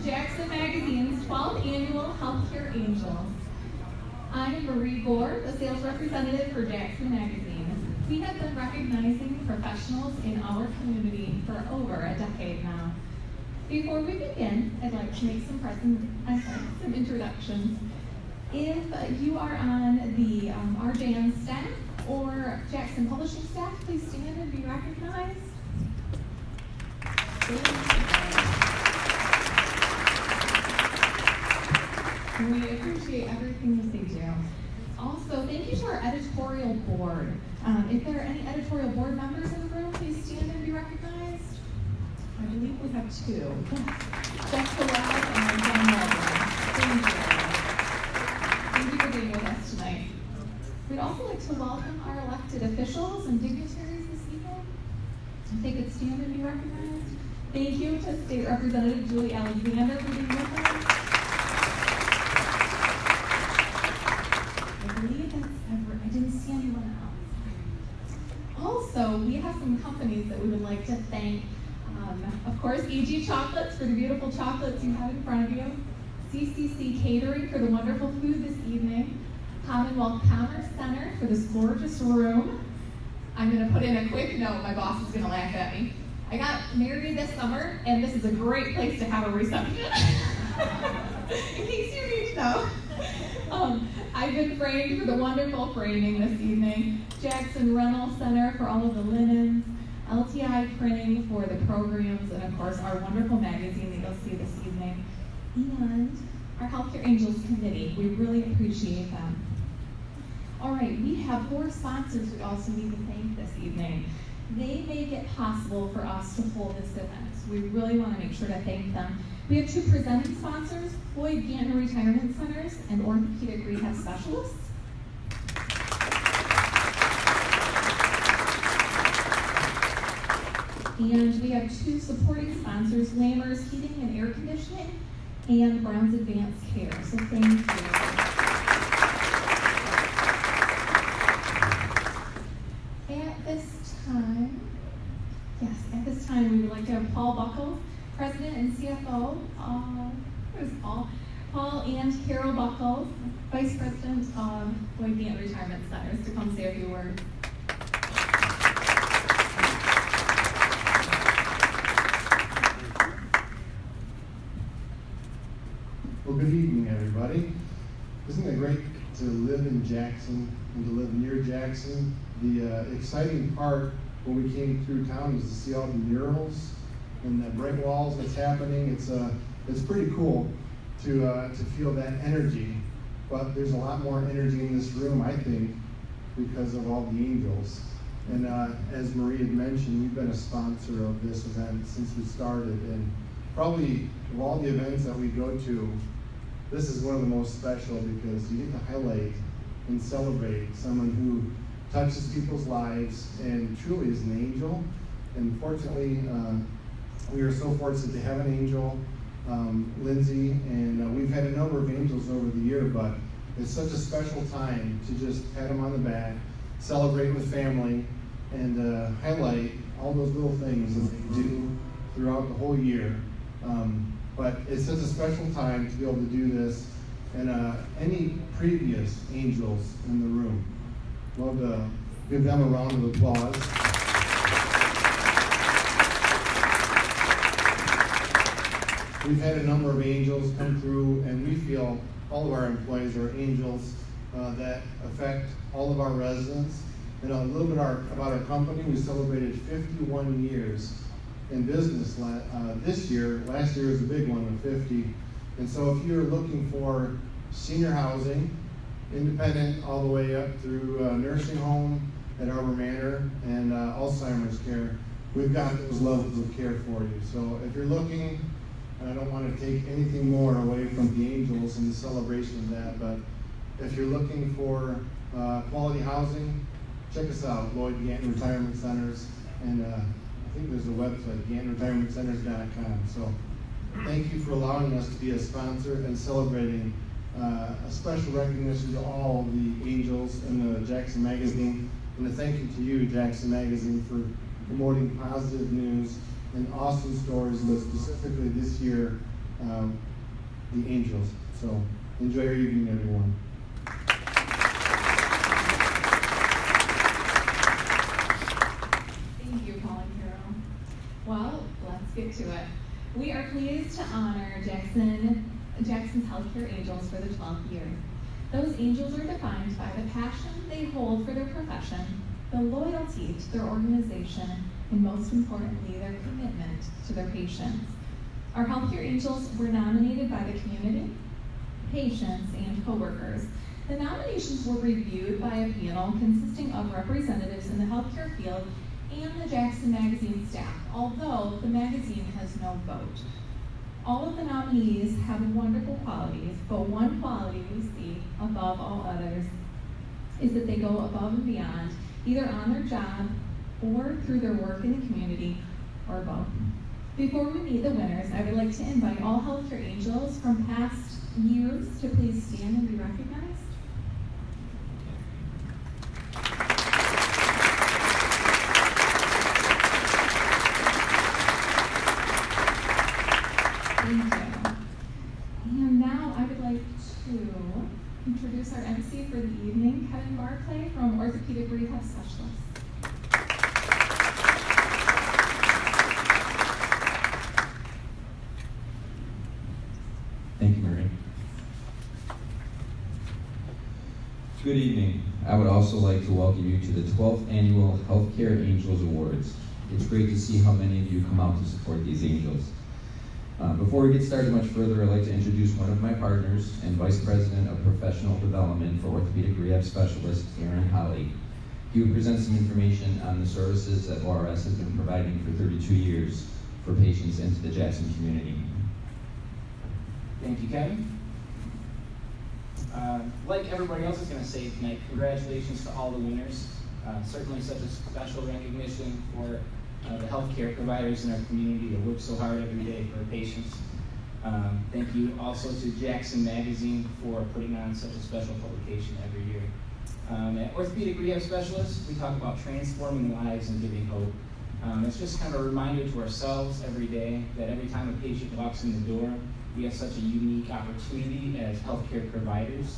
Jackson Magazine's 12th Annual Healthcare Angels. I am Marie Gore, the sales representative for Jackson Magazine. We have been recognizing professionals in our community for over a decade now. Before we begin, I'd like to make some introductions. If you are on the RJN staff or Jackson Publishing staff, please stand and be recognized. We appreciate everything that they do. Also, thank you to our editorial board. If there are any editorial board members in the room, please stand and be recognized. I believe we have two. Jessica Webb and John Mulder. Thank you. Thank you for being with us tonight. We'd also like to welcome our elected officials and dignitaries this evening. If they could stand and be recognized. Thank you to State Representative Julie Alexander for being with us. I believe that's I didn't see anyone else. Also, we have some companies that we would like to thank. Of course, EG Chocolates for the beautiful chocolates you have in front of you. CCC Catering for the wonderful food this evening. Commonwealth Commerce Center for this gorgeous room. I'm going to put in a quick note. My boss is going to laugh at me. I got married this summer, and this is a great place to have a reception. In case you need to know. I've been framed for the wonderful framing this evening. Jackson Rental Center for all of the linens. LTI Printing for the programs, and of course our wonderful magazine that you'll see this evening. And our Healthcare Angels Committee. We really appreciate them. All right, we have 4 sponsors we also need to thank this evening. They make it possible for us to hold this event. We really want to make sure to thank them. We have 2 presenting sponsors, Floyd Ganton Retirement Centers and Orthopedic Rehab Specialists. And we have 2 supporting sponsors, Lammers Heating and Air Conditioning and Brown's Advanced Care. So thank you. At this time, we would like to have Paul Buckles, President and CFO. Where's Paul? Paul and Carol Buckles, Vice President of Floyd Ganton Retirement Centers, to come say a few words. Well, good evening, everybody. Isn't it great to live in Jackson and to live near Jackson? The exciting part when we came through town is to see all the murals and the brick walls that's happening. It's pretty cool to feel that energy. But there's a lot more energy in this room, I think, because of all the angels. And as Marie had mentioned, we've been a sponsor of this event since we started. And probably of all the events that we go to, this is one of the most special because you get to highlight and celebrate someone who touches people's lives and truly is an angel. And fortunately, we are so fortunate to have an angel, Lindsay, and we've had a number of angels over the year, but it's such a special time to just pat them on the back, celebrate with family, and highlight all those little things that they do throughout the whole year. But it's such a special time to be able to do this, and any previous angels in the room, love to give them a round of applause. We've had a number of angels come through, and we feel all of our employees are angels that affect all of our residents. And a little bit about our company, we celebrated 51 years in business this year. Last year was a big one with 50. And so if you're looking for senior housing, independent all the way up through nursing home at Arbor Manor and Alzheimer's care, we've got those levels of care for you. So if you're looking, and I don't want to take anything more away from the angels and the celebration of that, but if you're looking for quality housing, check us out, Floyd Ganton Retirement Centers, and I think there's a website, GantonRetirementCenters.com. So thank you for allowing us to be a sponsor and celebrating a special recognition to all the angels in the Jackson Magazine, and a thank you to you, Jackson Magazine, for promoting positive news and awesome stories, but specifically this year, the angels. So enjoy your evening, everyone. Thank you, Paul and Carol. Well, let's get to it. We are pleased to honor Jackson's Healthcare Angels for the 12th year. Those angels are defined by the passion they hold for their profession, the loyalty to their organization, and most importantly, their commitment to their patients. Our Healthcare Angels were nominated by the community, patients, and coworkers. The nominations were reviewed by a panel consisting of representatives in the healthcare field and the Jackson Magazine staff, although the magazine has no vote. All of the nominees have wonderful qualities, but one quality we see above all others is that they go above and beyond, either on their job or through their work in the community, or both. Before we meet the winners, I would like to invite all Healthcare Angels from past years to please stand and be recognized. Thank you. And now I would like to introduce our MC for the evening, Kevin Barclay from Orthopedic Rehab Specialists. Thank you, Marie. Good evening. I would also like to welcome you to the 12th Annual Healthcare Angels Awards. It's great to see how many of you come out to support these angels. Before we get started much further, I'd like to introduce one of my partners and Vice President of Professional Development for Orthopedic Rehab Specialist, Aaron Holly. He will present some information on the services that ORS has been providing for 32 years for patients into the Jackson community. Thank you, Kevin. Like everybody else is going to say tonight, congratulations to all the winners. Certainly such a special recognition for the healthcare providers in our community that work so hard every day for our patients. Thank you also to Jackson Magazine for putting on such a special publication every year. At Orthopedic Rehab Specialists, we talk about transforming lives and giving hope. It's just kind of a reminder to ourselves every day that every time a patient walks in the door, we have such a unique opportunity as healthcare providers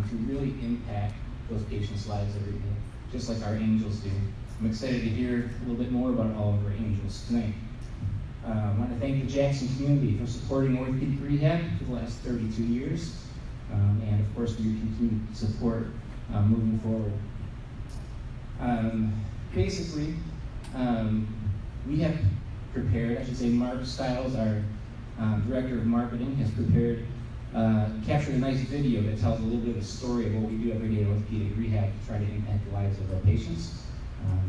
to really impact those patients' lives every day, just like our angels do. I'm excited to hear a little bit more about all of our angels tonight. I want to thank the Jackson community for supporting orthopedic rehab for the last 32 years, and of course for your continued support moving forward. Basically, we have prepared, I should say Mark Stiles, our Director of Marketing, has captured a nice video that tells a little bit of the story of what we do every day at Orthopedic Rehab to try to impact the lives of our patients.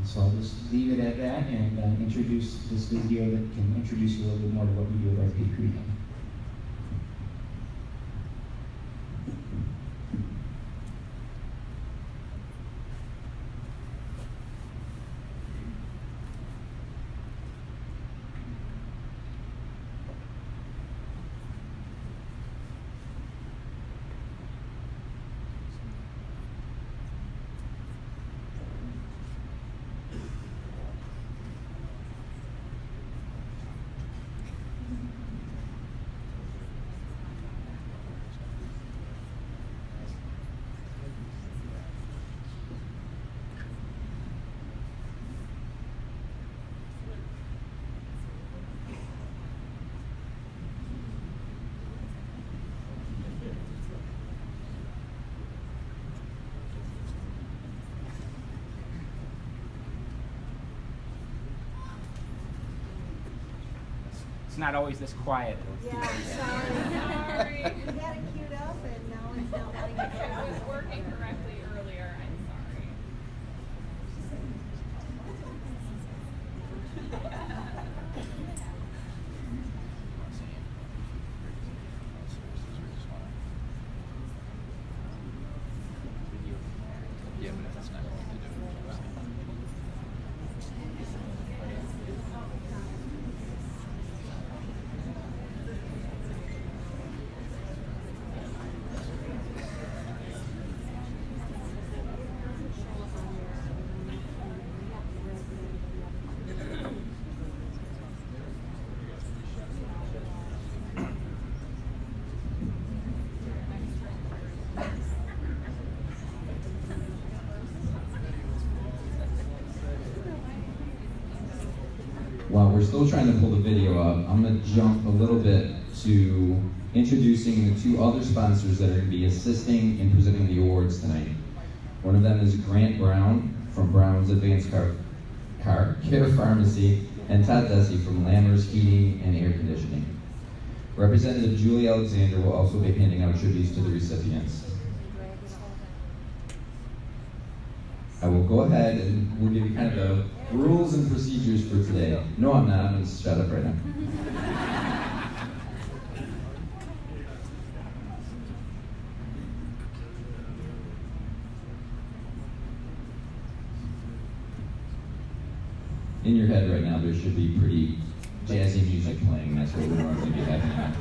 So I'll just leave it at that and introduce this video that can introduce you a little bit more to what we do at Orthopedic Rehab. It's not always this quiet. Yeah, sorry. We had it queued up and now it's not letting it It was working correctly earlier, I'm sorry. Yeah, but if that's not going to do it. While we're still trying to pull the video up, I'm going to jump a little bit to introducing the two other sponsors that are going to be assisting in presenting the awards tonight. One of them is Grant Brown from Brown's Advanced Care Pharmacy, and Todd Desi from Lammers Heating and Air Conditioning. Representative Julie Alexander will also be handing out tributes to the recipients. I will go ahead and we'll give you kind of the rules and procedures for today. No, I'm not. I'm going to shut up right now. In your head right now, there should be pretty jazzy music playing. That's what we're normally be having now.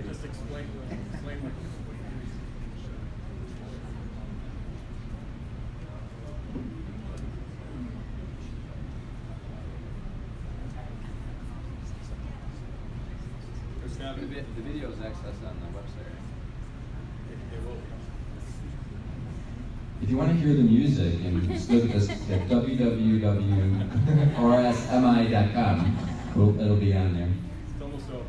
Just explain what The video is accessed on the website. it will be. If you want to hear the music, and just look at this at www.rsmi.com. It'll be on there. It's almost over.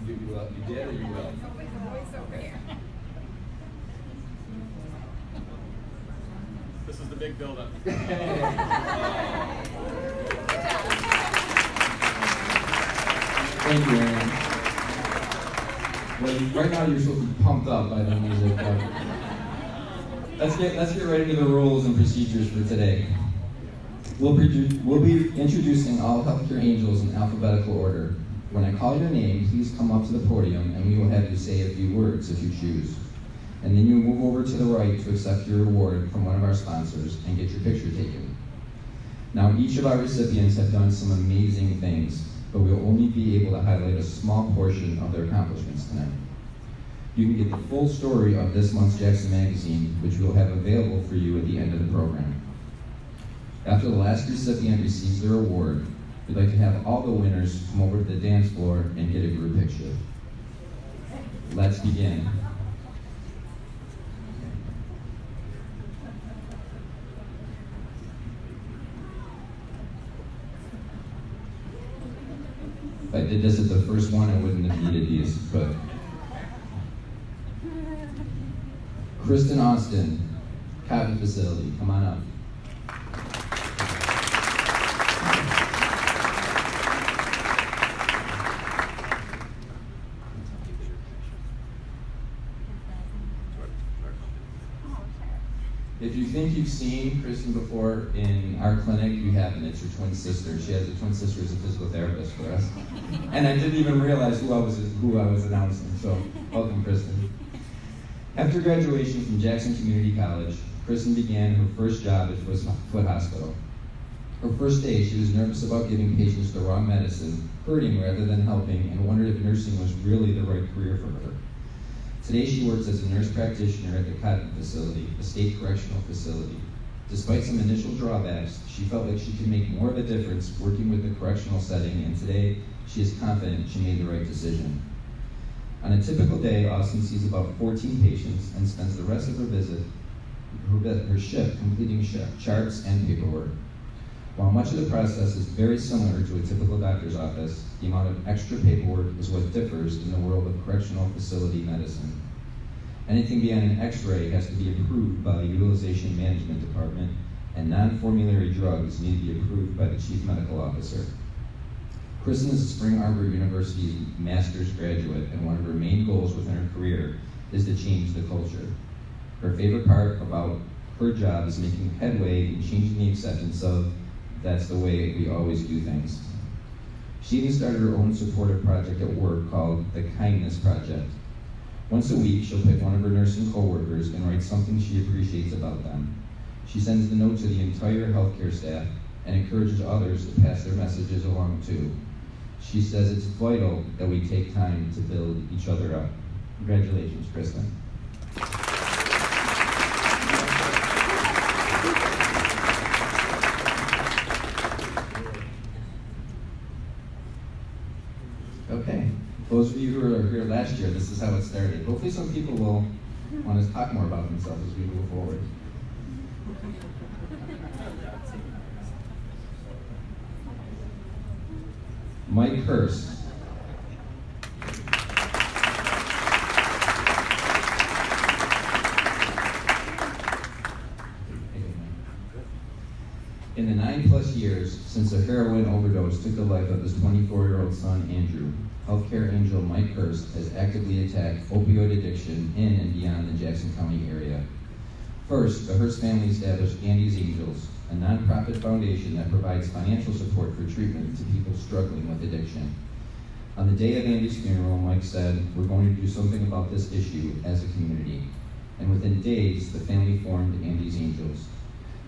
You did or you will? This is the big build-up. Thank you, Aaron. Well, right now you're supposed to be pumped up by the music. But let's get right into the rules and procedures for today. We'll be introducing all healthcare angels in alphabetical order. When I call your name, please come up to the podium and we will have you say a few words if you choose. And then you move over to the right to accept your award from one of our sponsors and get your picture taken. Now, each of our recipients have done some amazing things, but we'll only be able to highlight a small portion of their accomplishments tonight. You can get the full story of this month's Jackson Magazine, which we'll have available for you at the end of the program. After the last recipient receives their award, we'd like to have all the winners come over to the dance floor and get a group picture. Let's begin. If I did this at the first one, I wouldn't have needed these, but. Kristen Austin, Cotton Facility, come on up. If you think you've seen Kristen before in our clinic, you haven't. It's her twin sister. She has a twin sister as a physical therapist for us. And I didn't even realize who I was announcing. So, welcome, Kristen. After graduation from Jackson Community College, Kristen began her first job at Foot Hospital. Her first day, she was nervous about giving patients the wrong medicine, hurting rather than helping, and wondered if nursing was really the right career for her. Today, she works as a nurse practitioner at the Cotton Facility, a state correctional facility. Despite some initial drawbacks, she felt like she could make more of a difference working with the correctional setting, and today, she is confident she made the right decision. On a typical day, Austin sees about 14 patients and spends the rest of her shift completing charts and paperwork. While much of the process is very similar to a typical doctor's office, the amount of extra paperwork is what differs in the world of correctional facility medicine. Anything beyond an x-ray has to be approved by the Utilization Management Department, and non-formulary drugs need to be approved by the chief medical officer. Kristen is a Spring Arbor University master's graduate, and one of her main goals within her career is to change the culture. Her favorite part about her job is making headway in changing the acceptance of that's the way we always do things. She even started her own supportive project at work called the Kindness Project. Once a week, she'll pick one of her nursing coworkers and write something she appreciates about them. She sends the note to the entire healthcare staff and encourages others to pass their messages along too. She says it's vital that we take time to build each other up. Congratulations, Kristen. Okay, those of you who were here last year, this is how it started. Hopefully some people will want to talk more about themselves as we move forward. Mike Hurst. In the 9+ years since a heroin overdose took the life of his 24-year-old son, Andrew, healthcare angel Mike Hurst has actively attacked opioid addiction in and beyond the Jackson County area. First, the Hurst family established Andy's Angels, a nonprofit foundation that provides financial support for treatment to people struggling with addiction. On the day of Andy's funeral, Mike said, "We're going to do something about this issue as a community." And within days, the family formed Andy's Angels.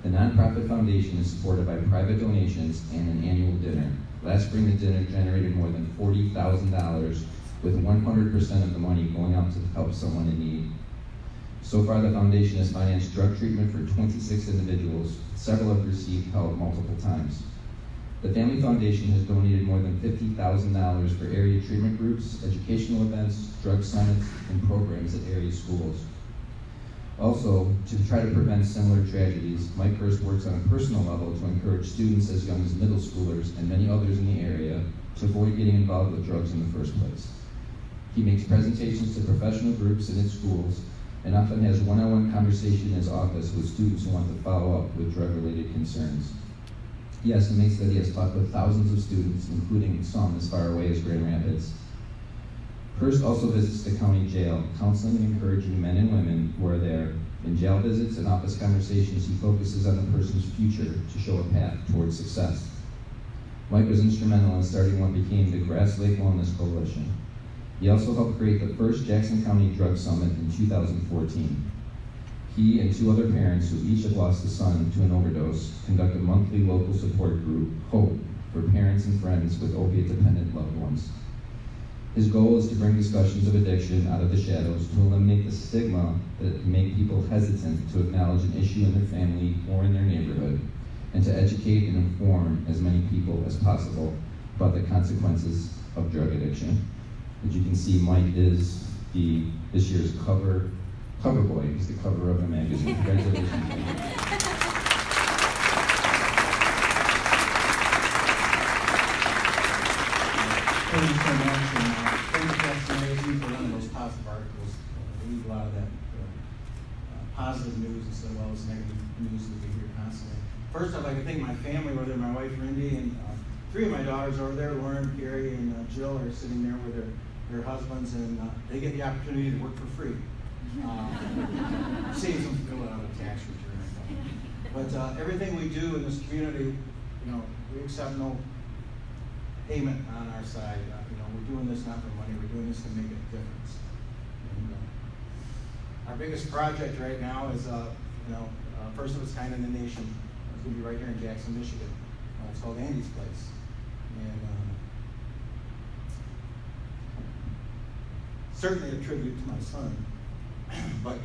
The nonprofit foundation is supported by private donations and an annual dinner. Last spring, the dinner generated more than $40,000, with 100% of the money going out to help someone in need. So far, the foundation has financed drug treatment for 26 individuals. Several have received help multiple times. The Family Foundation has donated more than $50,000 for area treatment groups, educational events, drug summits, and programs at area schools. Also, to try to prevent similar tragedies, Mike Hurst works on a personal level to encourage students as young as middle schoolers and many others in the area to avoid getting involved with drugs in the first place. He makes presentations to professional groups and in schools, and often has one-on-one conversation in his office with students who want to follow up with drug-related concerns. He estimates that he has talked with thousands of students, including some as far away as Grand Rapids. Hurst also visits the county jail, counseling and encouraging men and women who are there. In jail visits and office conversations, he focuses on the person's future to show a path towards success. Mike was instrumental in starting what became the Grass Lake Wellness Coalition. He also helped create the first Jackson County Drug Summit in 2014. He and 2 other parents who each had lost a son to an overdose conduct a monthly local support group, HOPE, for parents and friends with opiate-dependent loved ones. His goal is to bring discussions of addiction out of the shadows to eliminate the stigma that can make people hesitant to acknowledge an issue in their family or in their neighborhood, and to educate and inform as many people as possible about the consequences of drug addiction. As you can see, Mike is this year's cover boy. He's the cover of the magazine. Congratulations, Mike. Thank you so much, and thank you, Jackson Magazine, for running those positive articles. We need a lot of that positive news instead of all this negative news that we hear constantly. First, I'd like to thank my family, whether my wife Rindy and 3 of my daughters over there, Lauren, Carrie, and Jill, are sitting there with their husbands, and they get the opportunity to work for free. Saves them filling out a tax return. But everything we do in this community, we accept no payment on our side. We're doing this not for money. We're doing this to make a difference. And, our biggest project right now is, first of its kind in the nation. It's going to be right here in Jackson, Michigan. It's called Andy's Place, and certainly a tribute to my son. But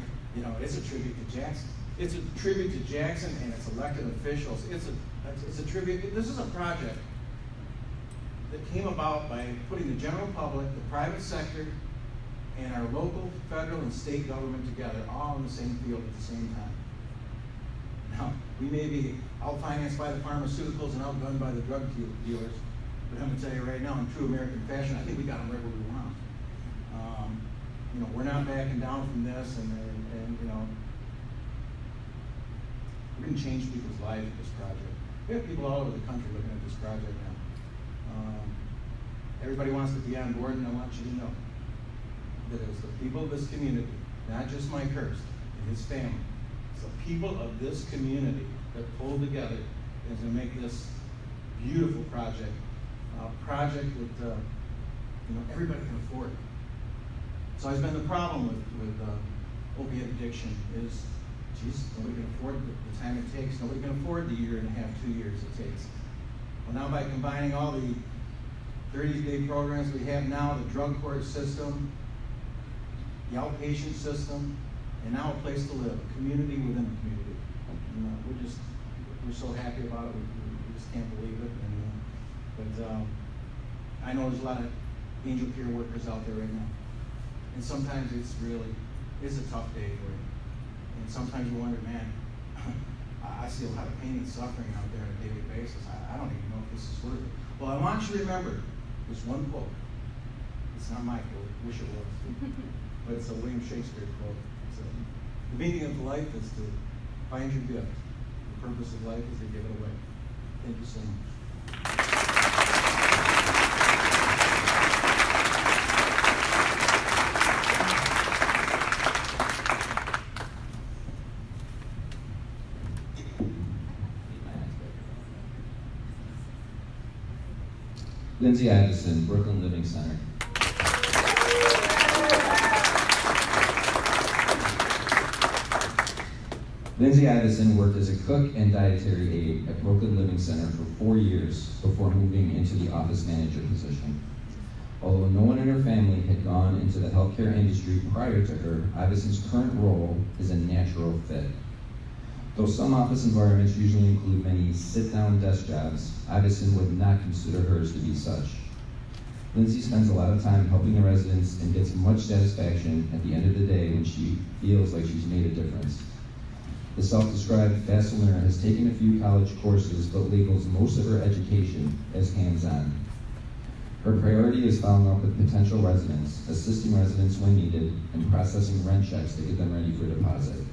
it's a tribute to Jackson. It's a tribute to Jackson and its elected officials. It's a tribute. This is a project that came about by putting the general public, the private sector, and our local, federal, and state government together, all in the same field at the same time. Now, we may be out-financed by the pharmaceuticals and outgunned by the drug dealers, but I'm going to tell you right now, in true American fashion, I think we got them right where we want. We're not backing down from this, and We're going to change people's lives with this project. We have people all over the country looking at this project now. Everybody wants to be on board, and I want you to know that it was the people of this community, not just Mike Hurst and his family. It's the people of this community that pulled together and to make this beautiful project, a project that everybody can afford. So it's been the problem with opiate addiction is, geez, nobody can afford the time it takes. Nobody can afford the year and a half, 2 years it takes. Well, now by combining all the 30-day programs we have now, the drug court system, the outpatient system, and now a place to live, a community within a community. And, we're so happy about it. We just can't believe it. But I know there's a lot of Angel Care workers out there right now, and sometimes it's a tough day for you. And sometimes you wonder, man, I see a lot of pain and suffering out there on a daily basis. I don't even know if this is worth it. Well, I want you to remember this one quote. It's not my quote. I wish it was. But it's a William Shakespeare quote. The meaning of life is to find your gift. The purpose of life is to give it away. Thank you so much. Lindsay Addison, Brooklyn Living Center. Lindsay Addison worked as a cook and dietary aide at Brooklyn Living Center for 4 years before moving into the office manager position. Although no one in her family had gone into the healthcare industry prior to her, Addison's current role is a natural fit. Though some office environments usually include many sit-down desk jobs, Addison would not consider hers to be such. Lindsay spends a lot of time helping the residents and gets much satisfaction at the end of the day when she feels like she's made a difference. The self-described fast learner has taken a few college courses but labels most of her education as hands-on. Her priority is following up with potential residents, assisting residents when needed, and processing rent checks to get them ready for deposit.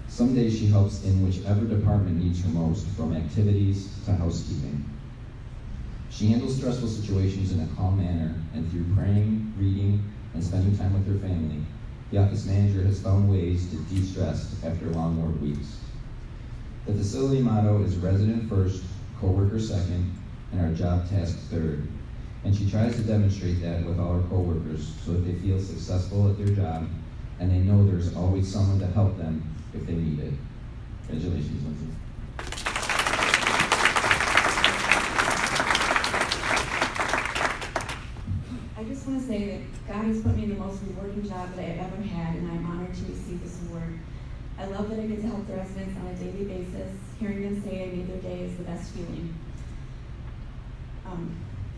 Some days she helps in whichever department needs her most, from activities to housekeeping. She handles stressful situations in a calm manner, and through praying, reading, and spending time with her family, the office manager has found ways to de-stress after long work weeks. The facility motto is resident first, coworker second, and our job task third. And she tries to demonstrate that with all her coworkers so that they feel successful at their job and they know there's always someone to help them if they need it. Congratulations, Lindsay. I just want to say that God has put me in the most rewarding job that I've ever had, and I'm honored to receive this award. I love that I get to help the residents on a daily basis. Hearing them say I made their day is the best feeling.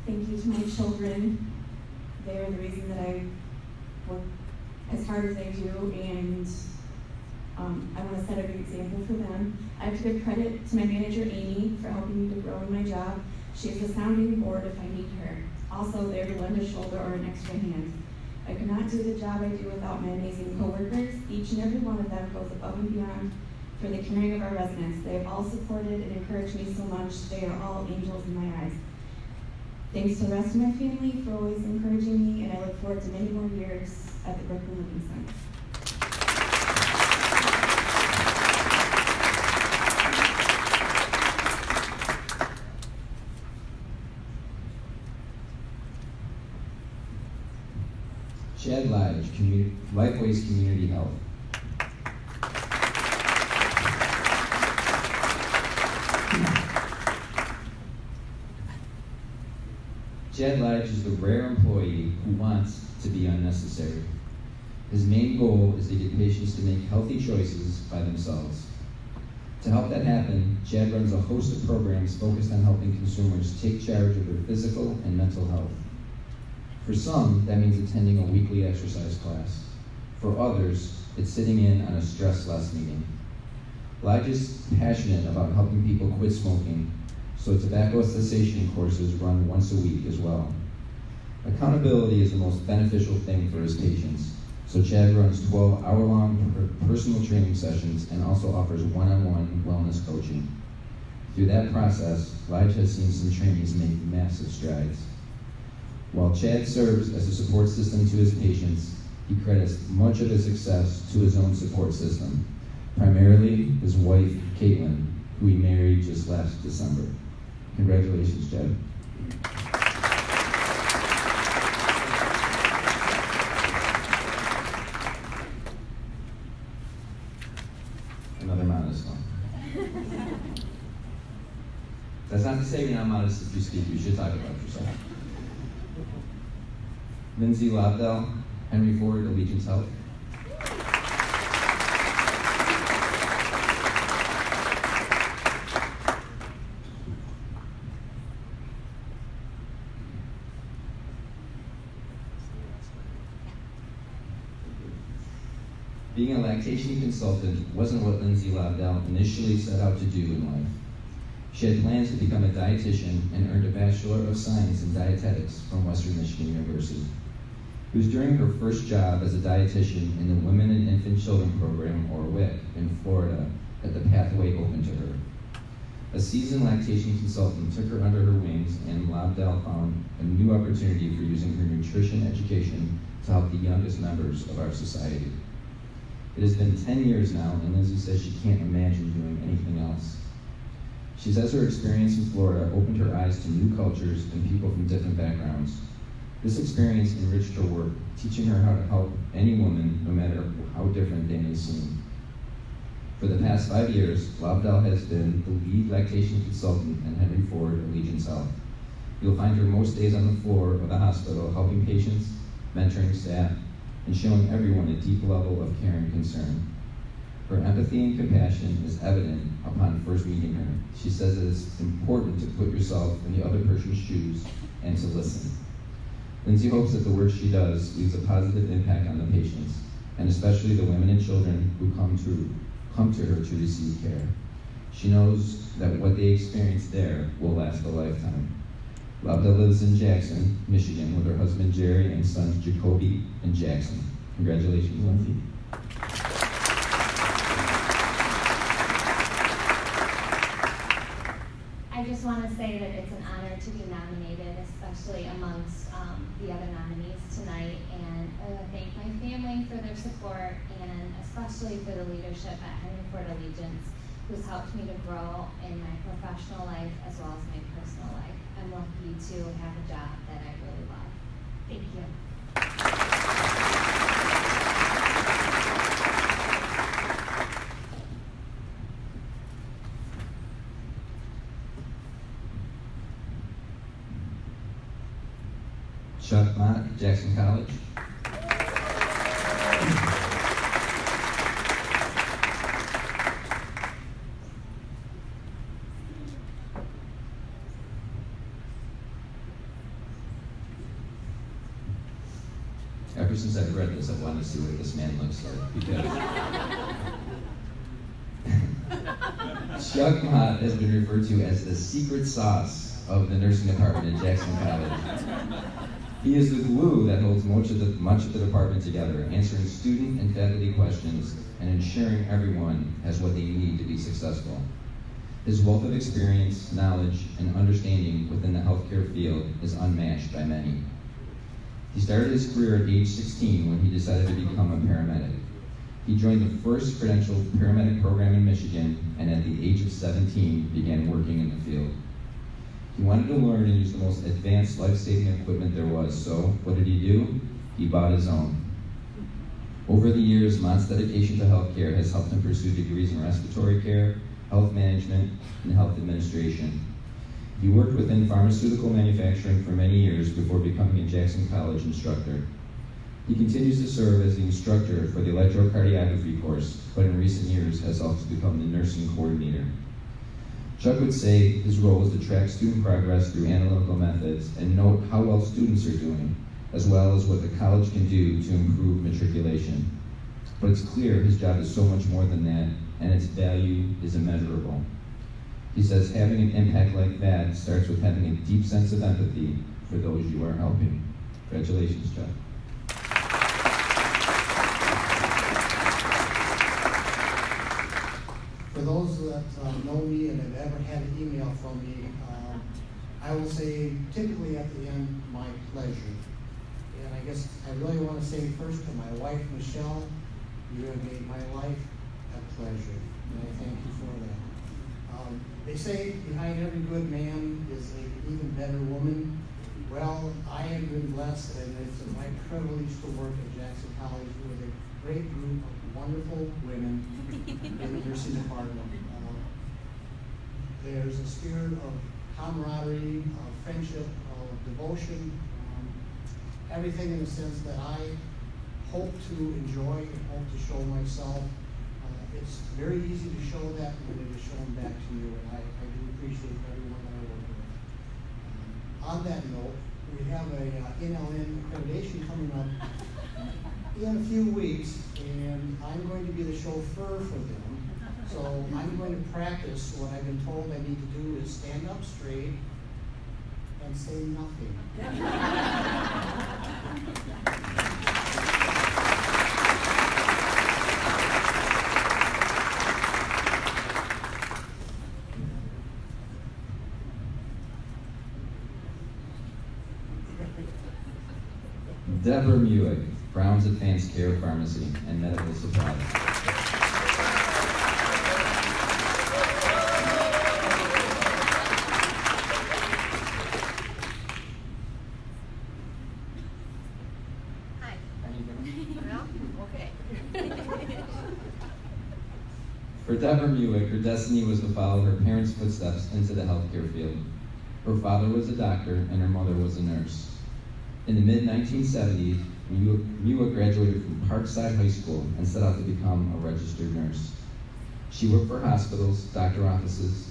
Thank you to my children. They are the reason that I work as hard as I do, and I want to set a good example for them. I have to give credit to my manager, Amy, for helping me to grow in my job. She is a sounding board if I need her. Also, there to lend a shoulder or an extra hand. I could not do the job I do without my amazing coworkers. Each and every one of them goes above and beyond for the caring of our residents. They have all supported and encouraged me so much. They are all angels in my eyes. Thanks to the rest of my family for always encouraging me, and I look forward to many more years at the Brooklyn Living Center. Chad Lige, Lifeways Community Health. Chad Lige is the rare employee who wants to be unnecessary. His main goal is to get patients to make healthy choices by themselves. To help that happen, Chad runs a host of programs focused on helping consumers take charge of their physical and mental health. For some, that means attending a weekly exercise class. For others, it's sitting in on a stress less meeting. Lige is passionate about helping people quit smoking, so tobacco cessation courses run once a week as well. Accountability is the most beneficial thing for his patients. So Chad runs 12-hour-long personal training sessions and also offers one-on-one wellness coaching. Through that process, Lige has seen some trainees make massive strides. While Chad serves as a support system to his patients, he credits much of his success to his own support system, primarily his wife, Caitlin, who he married just last December. Congratulations, Chad. Another modest one. That's not to say you're not modest if you speak, you should talk about yourself. Lindsay Lobdell, Henry Ford, Allegiance Health. Being a lactation consultant wasn't what Lindsay Lobdell initially set out to do in life. She had plans to become a dietitian and earned a Bachelor of Science in Dietetics from Western Michigan University. It was during her first job as a dietitian in the Women and Infant Children Program, or WIC, in Florida, that the pathway opened to her. A seasoned lactation consultant took her under her wings, and Lobdell found a new opportunity for using her nutrition education to help the youngest members of our society. It has been 10 years now, and Lindsay says she can't imagine doing anything else. She says her experience in Florida opened her eyes to new cultures and people from different backgrounds. This experience enriched her work, teaching her how to help any woman, no matter how different they may seem. For the past 5 years, Lobdell has been the lead lactation consultant at Henry Ford Allegiance Health. You'll find her most days on the floor of the hospital, helping patients, mentoring staff, and showing everyone a deep level of care and concern. Her empathy and compassion is evident upon first meeting her. She says it is important to put yourself in the other person's shoes and to listen. Lindsay hopes that the work she does leaves a positive impact on the patients, and especially the women and children who come to her to receive care. She knows that what they experience there will last a lifetime. Lobdell lives in Jackson, Michigan, with her husband Jerry and sons Jacoby and Jackson. Congratulations, Lindsay. I just want to say that it's an honor to be nominated, especially amongst the other nominees tonight, and I want to thank my family for their support, and especially for the leadership at Henry Ford Allegiance, who's helped me to grow in my professional life as well as my personal life. I'm lucky to have a job that I really love. Thank you. Chuck Mott, Jackson College. Ever since I've read this, I wanted to see what this man looks like. Because Chuck Mott has been referred to as the secret sauce of the nursing department at Jackson College. He is the glue that holds much of the department together, answering student and faculty questions and ensuring everyone has what they need to be successful. His wealth of experience, knowledge, and understanding within the healthcare field is unmatched by many. He started his career at age 16 when he decided to become a paramedic. He joined the first credentialed paramedic program in Michigan, and at the age of 17 began working in the field. He wanted to learn and use the most advanced life-saving equipment there was, so what did he do? He bought his own. Over the years, Mott's dedication to healthcare has helped him pursue degrees in respiratory care, health management, and health administration. He worked within pharmaceutical manufacturing for many years before becoming a Jackson College instructor. He continues to serve as the instructor for the electrocardiography course, but in recent years has also become the nursing coordinator. Chuck would say his role is to track student progress through analytical methods and note how well students are doing, as well as what the college can do to improve matriculation. But it's clear his job is so much more than that, and its value is immeasurable. He says having an impact like that starts with having a deep sense of empathy for those you are helping. Congratulations, Chuck. For those that know me and have ever had an email from me, I will say typically at the end, my pleasure. And I guess I really want to say first to my wife, Michelle, you have made my life a pleasure, and I thank you for that. They say behind every good man is an even better woman. Well, I have been blessed, and it's my privilege to work at Jackson College with a great group of wonderful women in the nursing department. There's a spirit of camaraderie, of friendship, of devotion, everything in the sense that I hope to enjoy and hope to show myself. It's very easy to show that when it is shown back to you, and I do appreciate everyone that I work with. On that note, we have a NLN accreditation coming up in a few weeks, and I'm going to be the chauffeur for them. So I'm going to practice what I've been told I need to do is stand up straight and say nothing. Deborah Muick, Brown's Advanced Care Pharmacy and Medical Supplies. Hi. Well, okay. For Deborah Muick, her destiny was to follow her parents' footsteps into the healthcare field. Her father was a doctor and her mother was a nurse. In the mid-1970s, Muick graduated from Parkside High School and set out to become a registered nurse. She worked for hospitals, doctor offices,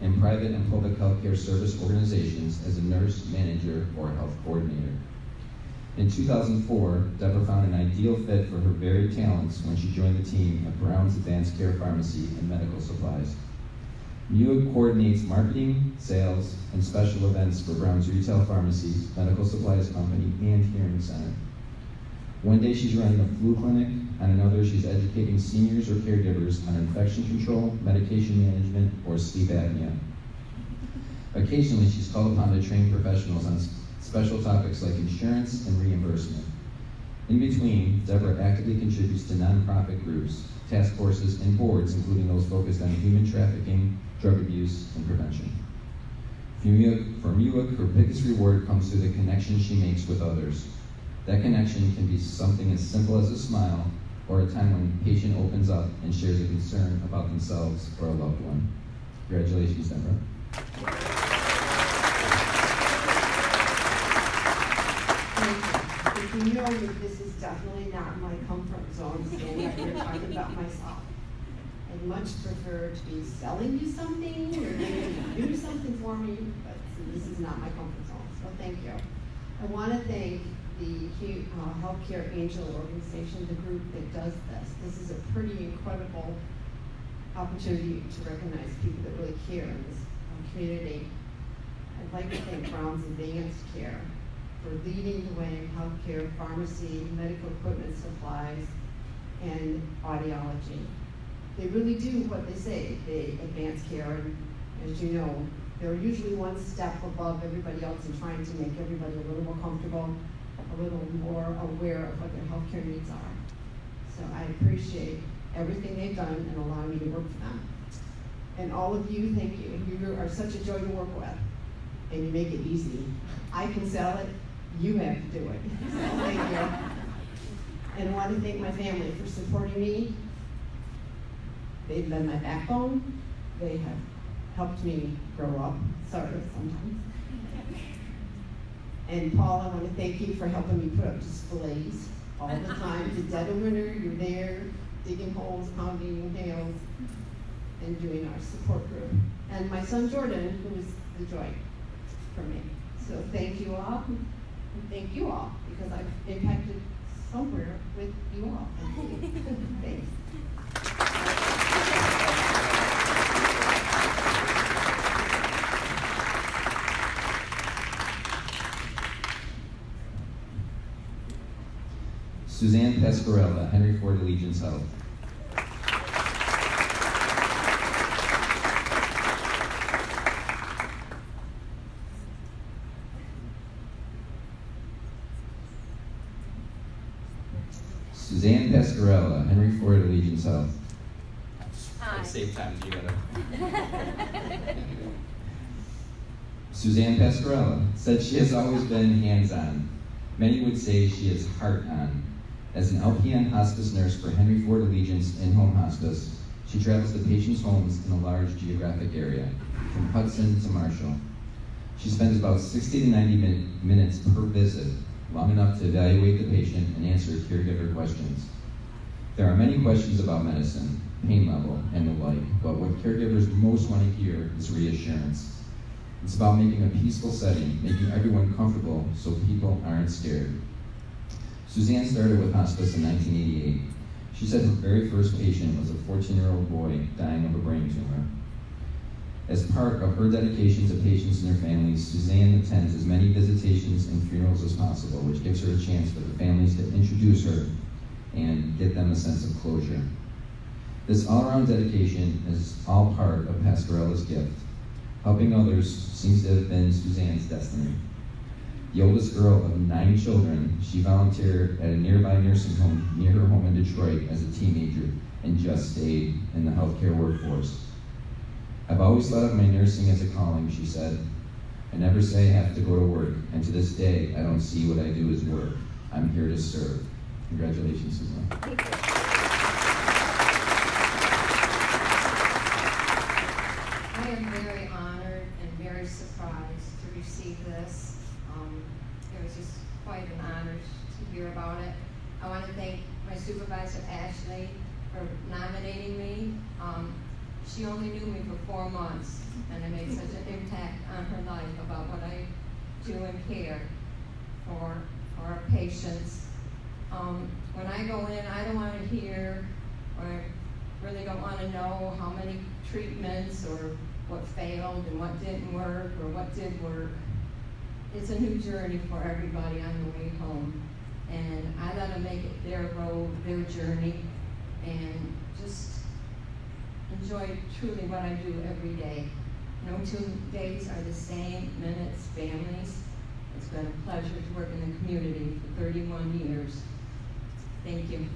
and private and public healthcare service organizations as a nurse, manager, or health coordinator. In 2004, Deborah found an ideal fit for her varied talents when she joined the team at Brown's Advanced Care Pharmacy and Medical Supplies. Muick coordinates marketing, sales, and special events for Brown's Retail Pharmacies, Medical Supplies Company, and Hearing Center. One day she's running a flu clinic, on another she's educating seniors or caregivers on infection control, medication management, or sleep apnea. Occasionally she's called upon to train professionals on special topics like insurance and reimbursement. In between, Deborah actively contributes to nonprofit groups, task forces, and boards, including those focused on human trafficking, drug abuse, and prevention. For Muick, her biggest reward comes through the connection she makes with others. That connection can be something as simple as a smile, or a time when a patient opens up and shares a concern about themselves or a loved one. Congratulations, Deborah. If you know that this is definitely not my comfort zone, standing up here talking about myself. I'd much prefer to be selling you something or maybe you do something for me, but this is not my comfort zone, so thank you. I want to thank the Healthcare Angel organization, the group that does this. This is a pretty incredible opportunity to recognize people that really care in this community. I'd like to thank Brown's Advanced Care for leading the way in healthcare, pharmacy, medical equipment supplies, and audiology. They really do what they say. They advance care, and as you know, they're usually one step above everybody else in trying to make everybody a little more comfortable, a little more aware of what their healthcare needs are. So I appreciate everything they've done and allowing me to work for them. And all of you, thank you. You are such a joy to work with, and you make it easy. I can sell it, you have to do it. So thank you. And I want to thank my family for supporting me. They've been my backbone. They have helped me grow up, sort of, sometimes. And Paul, I want to thank you for helping me put up displays all the time. The dead of winter, you're there, digging holes, pounding nails, and doing our support group. And my son Jordan, who is the joy for me. So thank you all, and thank you all, because I've impacted somewhere with you all. Thanks. Suzanne Pescarella, Henry Ford Allegiance Health. Suzanne Pascarella, Henry Ford Allegiance Health. Hi. Save time, you gotta. Suzanne Pascarella said she has always been hands-on. Many would say she is heart-on. As an LPN hospice nurse for Henry Ford Allegiance in-home hospice, she travels to patients' homes in a large geographic area, from Hudson to Marshall. She spends about 60 to 90 minutes per visit, long enough to evaluate the patient and answer caregiver questions. There are many questions about medicine, pain level, and the like, but what caregivers most want to hear is reassurance. It's about making a peaceful setting, making everyone comfortable so people aren't scared. Suzanne started with hospice in 1988. She said her very first patient was a 14-year-old boy dying of a brain tumor. As part of her dedication to patients and their families, Suzanne attends as many visitations and funerals as possible, which gives her a chance for the families to introduce her and get them a sense of closure. This all-around dedication is all part of Pascarella's gift. Helping others seems to have been Suzanne's destiny. The oldest girl of 9 children, she volunteered at a nearby nursing home near her home in Detroit as a teenager and just stayed in the healthcare workforce. I've always thought of my nursing as a calling, she said. I never say I have to go to work, and to this day, I don't see what I do as work. I'm here to serve. Congratulations, Suzanne. Thank you. I am very honored and very surprised to receive this. It was just quite an honor to hear about it. I want to thank my supervisor, Ashley, for nominating me. She only knew me for 4 months, and I made such an impact on her life about what I do and care for our patients. When I go in, I don't want to hear, or I really don't want to know how many treatments or what failed and what didn't work or what did work. It's a new journey for everybody on the way home. And I let them make it their road, their journey, and just enjoy truly what I do every day. No 2 days are the same, minutes, families. It's been a pleasure to work in the community for 31 years. Thank you.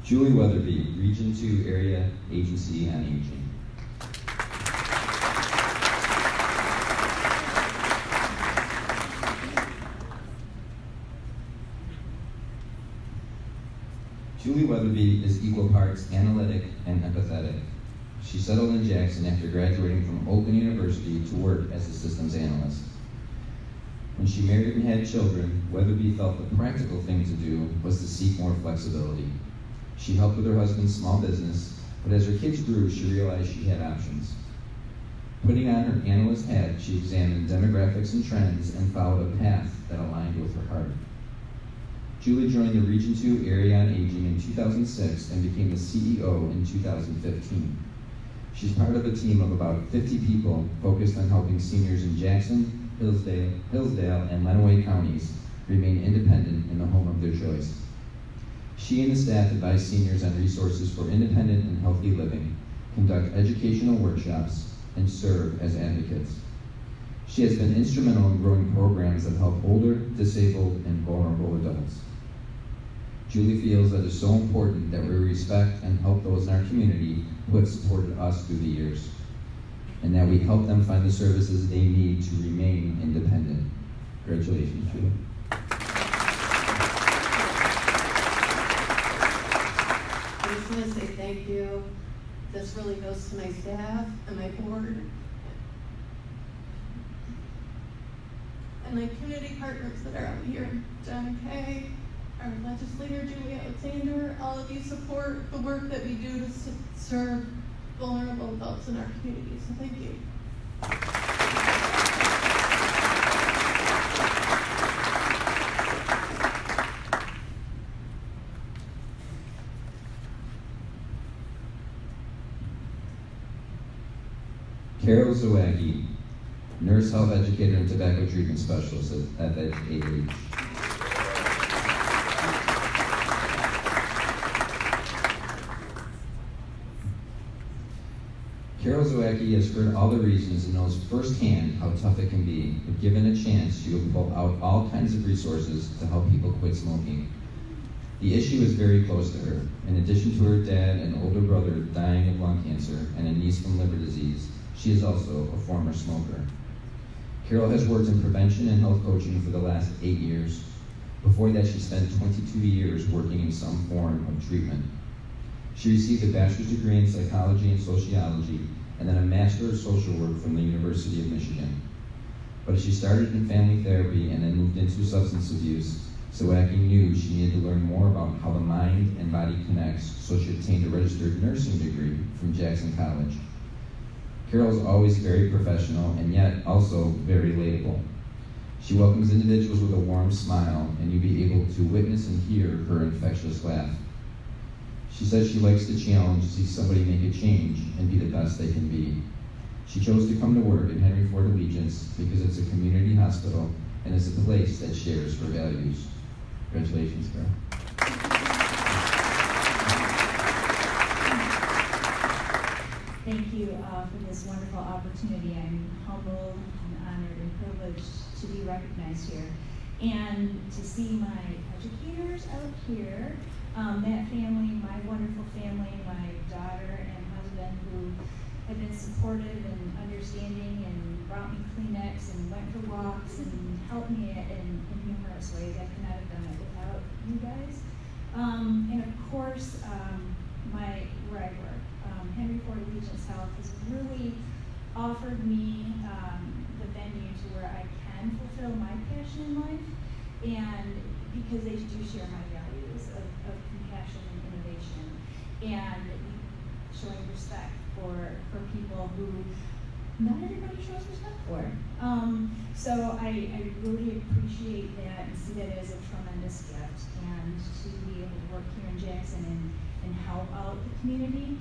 Julie Weatherby, Region 2 Area Agency on Aging. Julie Weatherby is equal parts analytic and empathetic. She settled in Jackson after graduating from Oakland University to work as a systems analyst. When she married and had children, Weatherby felt the practical thing to do was to seek more flexibility. She helped with her husband's small business, but as her kids grew, she realized she had options. Putting on her analyst hat, she examined demographics and trends and followed a path that aligned with her heart. Julie joined the Region 2 Area on Aging in 2006 and became the CEO in 2015. She's part of a team of about 50 people focused on helping seniors in Jackson, Hillsdale, and Lenawee counties remain independent in the home of their choice. She and the staff advise seniors on resources for independent and healthy living, conduct educational workshops, and serve as advocates. She has been instrumental in growing programs that help older, disabled, and vulnerable adults. Julie feels that it's so important that we respect and help those in our community who have supported us through the years, and that we help them find the services they need to remain independent. Congratulations, Julie. I just want to say thank you. This really goes to my staff and my board and my community partners that are out here. John Kay, our legislator Julie Alexander, all of you support the work that we do to serve vulnerable adults in our community. So thank you. Carol Zawacki, nurse, health educator, and tobacco treatment specialist at FHAH. Jackie has heard all the reasons and knows firsthand how tough it can be. If given a chance, she will pull out all kinds of resources to help people quit smoking. The issue is very close to her. In addition to her dad and older brother dying of lung cancer and a niece from liver disease, she is also a former smoker. Carol has worked in prevention and health coaching for the last 8 years. Before that, she spent 22 years working in some form of treatment. She received a bachelor's degree in psychology and sociology, and then a master of social work from the University of Michigan. But she started in family therapy and then moved into substance abuse, so Jackie knew she needed to learn more about how the mind and body connects, so she obtained a registered nursing degree from Jackson College. Carol is always very professional and yet also very relatable. She welcomes individuals with a warm smile, and you'll be able to witness and hear her infectious laugh. She says she likes the challenge to see somebody make a change and be the best they can be. She chose to come to work at Henry Ford Allegiance because it's a community hospital and is a place that shares her values. Congratulations, Carol. Thank you for this wonderful opportunity. I'm humbled and honored and privileged to be recognized here. And to see my educators out here, that family, my wonderful family, my daughter and husband who have been supportive and understanding and brought me Kleenex and went for walks and helped me in numerous ways. I could not have done it without you guys. And of course, where I work. Henry Ford Allegiance Health has really offered me the venue to where I can fulfill my passion in life, and because they do share my values of compassion and innovation, and showing respect for people who not everybody shows respect for. So I really appreciate that and see that as a tremendous gift, and to be able to work here in Jackson and help out the community.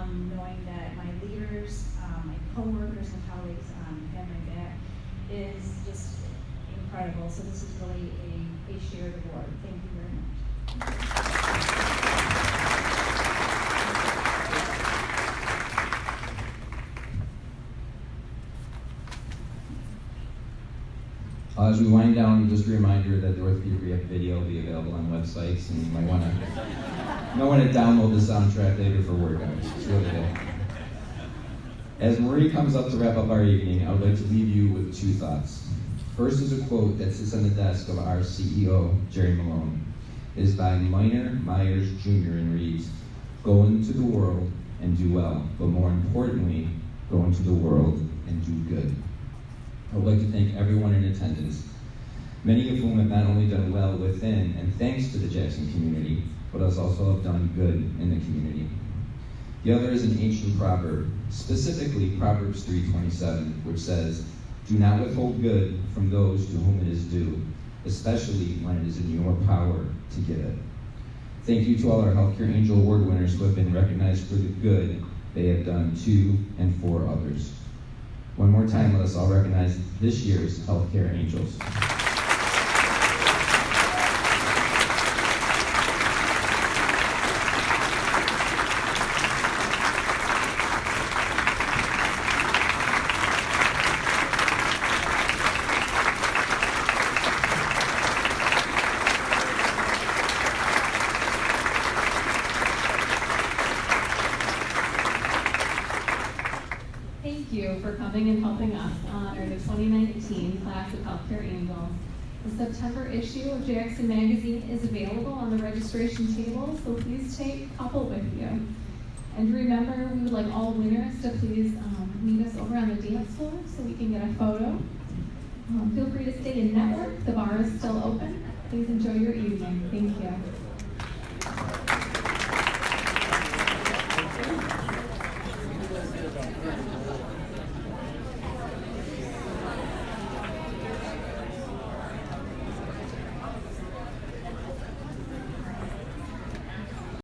Knowing that my leaders, my coworkers and colleagues have my back is just incredible. So this is really a shared award. Thank you very much. As we wind down, just a reminder that the Orthopedic Rehab video will be available on websites, and you might want to download the soundtrack later for workouts. It's really good. As Marie comes up to wrap up our evening, I would like to leave you with 2 thoughts. First is a quote that sits on the desk of our CEO, Jerry Malone. It is by Minor Myers Jr. and reads, "Go into the world and do well, but more importantly, go into the world and do good." I would like to thank everyone in attendance, many of whom have not only done well within and thanks to the Jackson community, but also have done good in the community. The other is an ancient proverb, specifically Proverbs 3:27, which says, "Do not withhold good from those to whom it is due, especially when it is in your power to give it." Thank you to all our Healthcare Angel Award winners who have been recognized for the good they have done to and for others. One more time, let us all recognize this year's Healthcare Angels. Thank you for coming and helping us honor the 2019 class of Healthcare Angels. The September issue of Jackson Magazine is available on the registration table, so please take a couple with you. And remember, we would like all winners to please meet us over on the dance floor so we can get a photo. Feel free to stay and network. The bar is still open. Please enjoy your evening. Thank you.